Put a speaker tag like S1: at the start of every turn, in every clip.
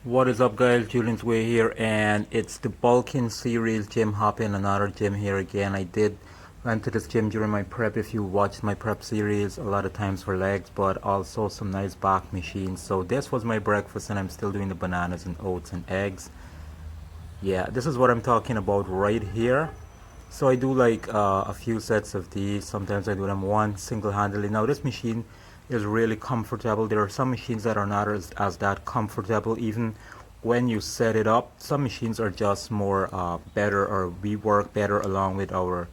S1: What is up, guys? Julian's Way here, and it's the Balkan series gym hopping, another gym here again. I did went to this gym during my prep. If you watched my prep series, a lot of times for legs, but also some nice back machines. So this was my breakfast, and I'm still doing the bananas and oats and eggs. Yeah, this is what I'm talking about right here. So I do like a few sets of these. Sometimes I do them one single-handedly. Now this machine is really comfortable. There are some machines that are not as that comfortable even when you set it up. Some machines are just more better, or we work better along with our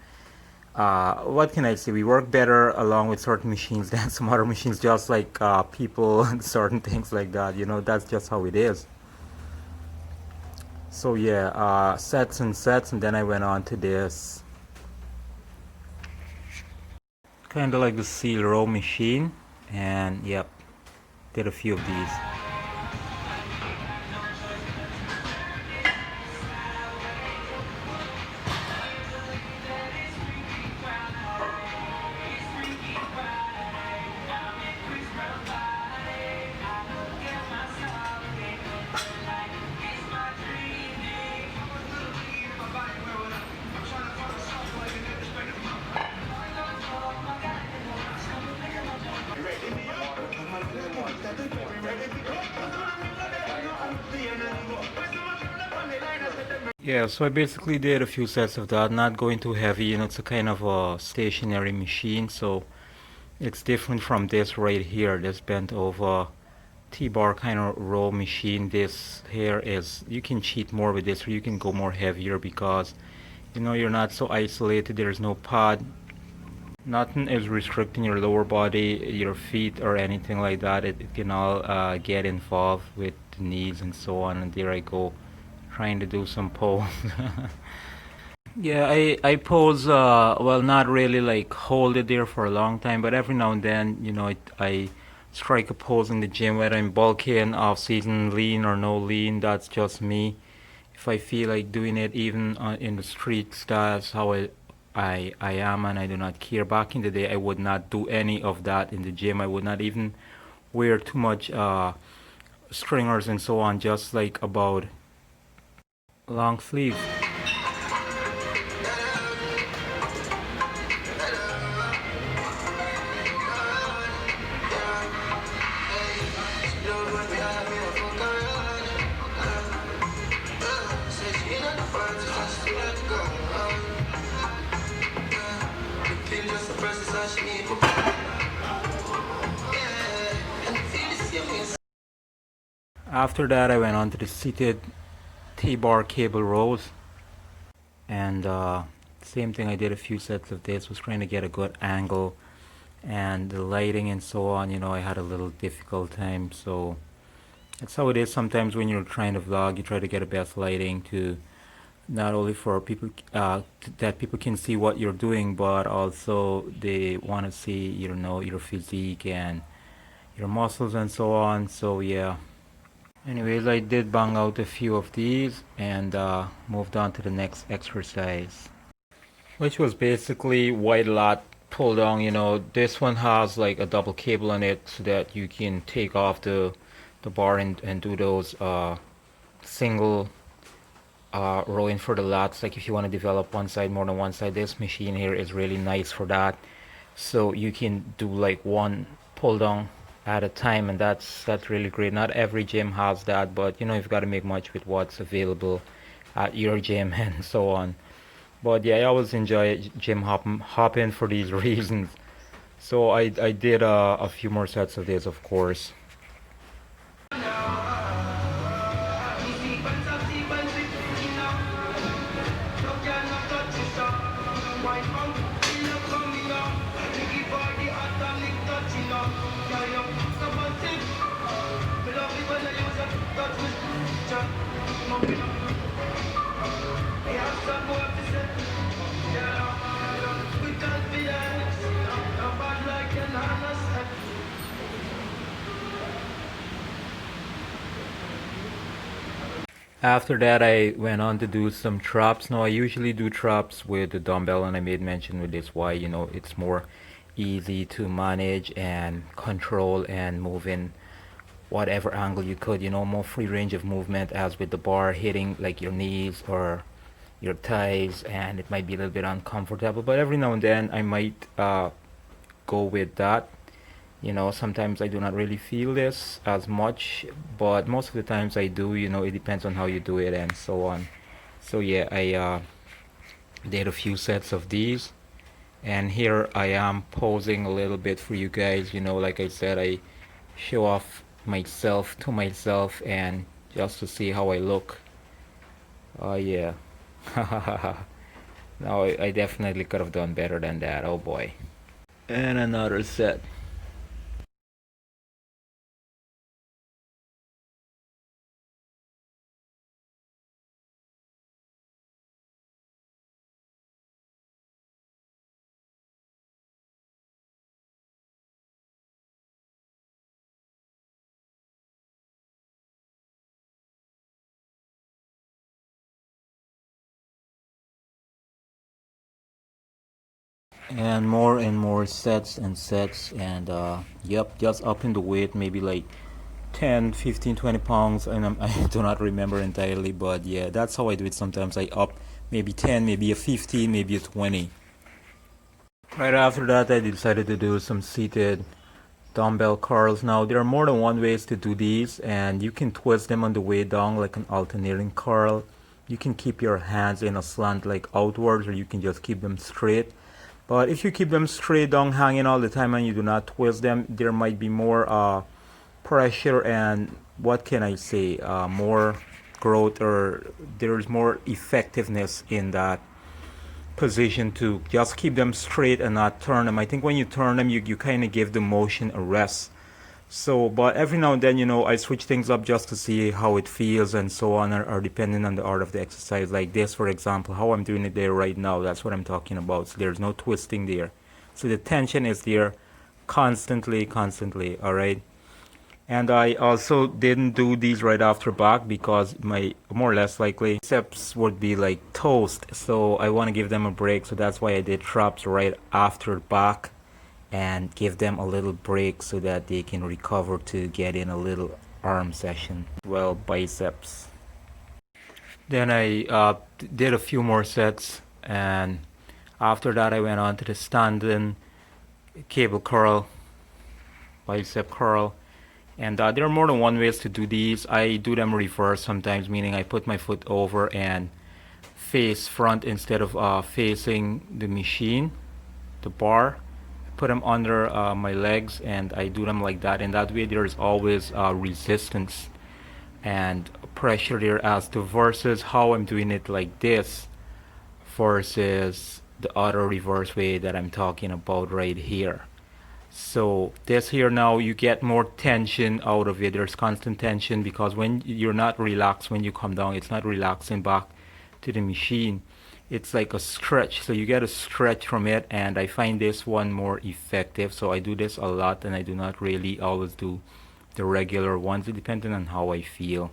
S1: what can I say? We work better along with certain machines than some other machines, just like people and certain things like that. You know, that's just how it is. So yeah, sets and sets, and then I went on to this kind of like the seal row machine, and yep, did a few of these. Yeah, so I basically did a few sets of that, not going too heavy. You know, it's a kind of a stationary machine, so it's different from this right here, this bent over T-bar kind of row machine. This here is, you can cheat more with this, or you can go more heavier because, you know, you're not so isolated. There's no pod. Nothing is restricting your lower body, your feet, or anything like that. It can all get involved with the knees and so on. And there I go, trying to do some pose. Yeah, I pose, well, not really like hold it there for a long time, but every now and then, you know, I strike a pose in the gym, whether I'm bulking, off season, lean or no lean. That's just me. If I feel like doing it, even in the streets, that's how I am, and I do not care. Back in the day, I would not do any of that in the gym. I would not even wear too much stringers and so on, just like about long sleeves. After that, I went on to the seated T-bar cable rows, and same thing. I did a few sets of this. Was trying to get a good angle, and the lighting and so on. You know, I had a little difficult time. So that's how it is. Sometimes when you're trying to vlog, you try to get a best lighting to not only for people that people can see what you're doing, but also they want to see, you know, your physique and your muscles and so on. So yeah. Anyways, I did bang out a few of these and moved on to the next exercise, which was basically white lat pull down. You know, this one has like a double cable on it so that you can take off the bar and do those single rowing for the lats. Like if you want to develop one side more than one side, this machine here is really nice for that. So you can do like one pull down at a time, and that's really great. Not every gym has that, but you know, you've got to make much with what's available at your gym and so on. But yeah, I always enjoy gym hopping for these reasons. So I did a few more sets of this, of course. After that, I went on to do some traps. Now, I usually do traps with the dumbbell, and I made mention with this why, you know, it's more easy to manage and control and move in whatever angle you could, more free range of movement as with the bar hitting like your knees or your thighs, and it might be a little bit uncomfortable, but every now and then I might go with that. Sometimes I do not really feel this as much, but most of the times I do. It depends on how you do it and so on. So yeah, I did a few sets of these, and here I am posing a little bit for you guys. Like I said, I show off myself to myself and just to see how I look. Oh yeah. No, I definitely could have done better than that. Oh boy. And another set. And more sets and sets, and yep, just up in the weight, maybe like 10, 15, 20 pounds, and I do not remember entirely, but yeah, that's how I do it. Sometimes I up maybe 10, maybe a 15, maybe a 20. Right after that, I decided to do some seated dumbbell curls. Now there are more than one ways to do these, and you can twist them on the way down like an alternating curl. You can keep your hands in a slant like outwards, or you can just keep them straight. But if you keep them straight down hanging all the time and you do not twist them, there might be more pressure and, what can I say, more growth, or there's more effectiveness in that position to just keep them straight and not turn them. I think when you turn them, you kind of give the motion a rest. So, but every now and then, I switch things up just to see how it feels and so on, or depending on the art of the exercise. Like this, for example, how I'm doing it there right now, that's what I'm talking about. So there's no twisting there. So the tension is there constantly, all right? And I also didn't do these right after back because my more or less likely biceps would be like toast. So I want to give them a break. So that's why I did traps right after back and give them a little break so that they can recover to get in a little arm session. Well, biceps. Then I did a few more sets, and after that I went on to the standing cable curl, bicep curl. And there are more than one ways to do these. I do them reverse sometimes, meaning I put my foot over and face front instead of facing the machine, the bar. Put them under my legs, and I do them like that. And that way there is always resistance and pressure there, as to versus how I'm doing it like this versus the other reverse way that I'm talking about right here. So this here, now you get more tension out of it. There's constant tension because when you're not relaxed, when you come down, it's not relaxing back to the machine. It's like a stretch, so you get a stretch from it, and I find this one more effective. So I do this a lot, and I do not really always do the regular ones, depending on how I feel.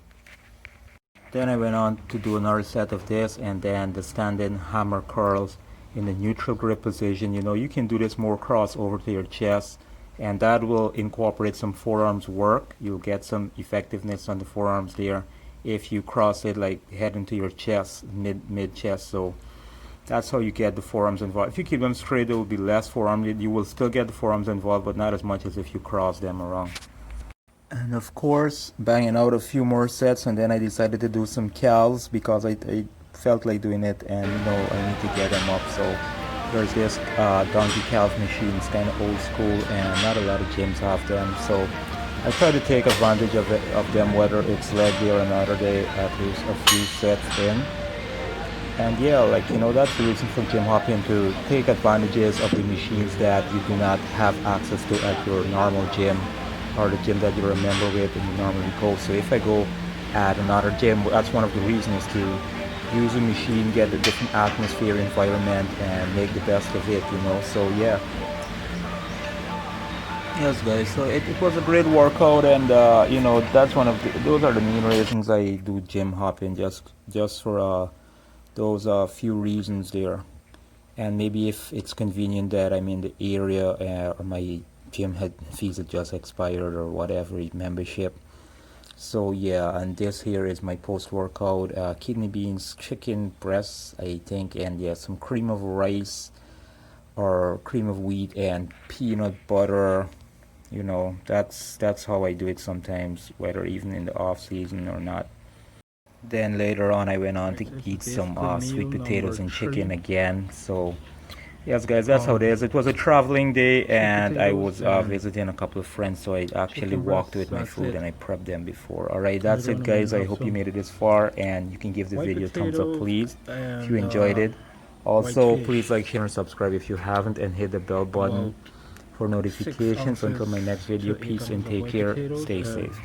S1: Then I went on to do another set of this, and then the standing hammer curls in the neutral grip position. You can do this more cross over to your chest, and that will incorporate some forearms work. You'll get some effectiveness on the forearms there if you cross it like head into your chest, mid chest. So that's how you get the forearms involved. If you keep them straight, there will be less forearm. You will still get the forearms involved, but not as much as if you cross them around. And of course, banging out a few more sets, and then I decided to do some calves because I felt like doing it, and I need to get them up. So there's this donkey calf machine. It's kind of old school, and not a lot of gyms have them. So I try to take advantage of them, whether it's leg day or another day, at least a few sets in. And yeah, that's the reason for gym hopping, to take advantages of the machines that you do not have access to at your normal gym, or the gym that you're a member with and you normally go. So if I go at another gym, that's one of the reasons to use a machine, get a different atmosphere, environment, and make the best of it, So yeah. Yes, guys. So it was a great workout, and that's those are the main reasons I do gym hopping, just for those few reasons there. And maybe if it's convenient that I'm in the area, or my gym fees had just expired or whatever, membership, So yeah, and this here is my post-workout, kidney beans, chicken breasts, I think, and yeah, some cream of rice or cream of wheat and peanut butter. You know, that's how I do it sometimes, whether even in the off season or not. Then later on, I went on to eat some sweet potatoes and chicken again. So yes, guys, that's how it is. It was a traveling day, and I was visiting a couple of friends, so I actually walked with my food and I prepped them before. All right, that's it, guys. I hope you made it this far, and you can give the video a thumbs up, please, if you enjoyed it. Also, please like, share, and subscribe if you haven't, and hit the bell button for notifications. Until my next video, peace and take care. Stay safe.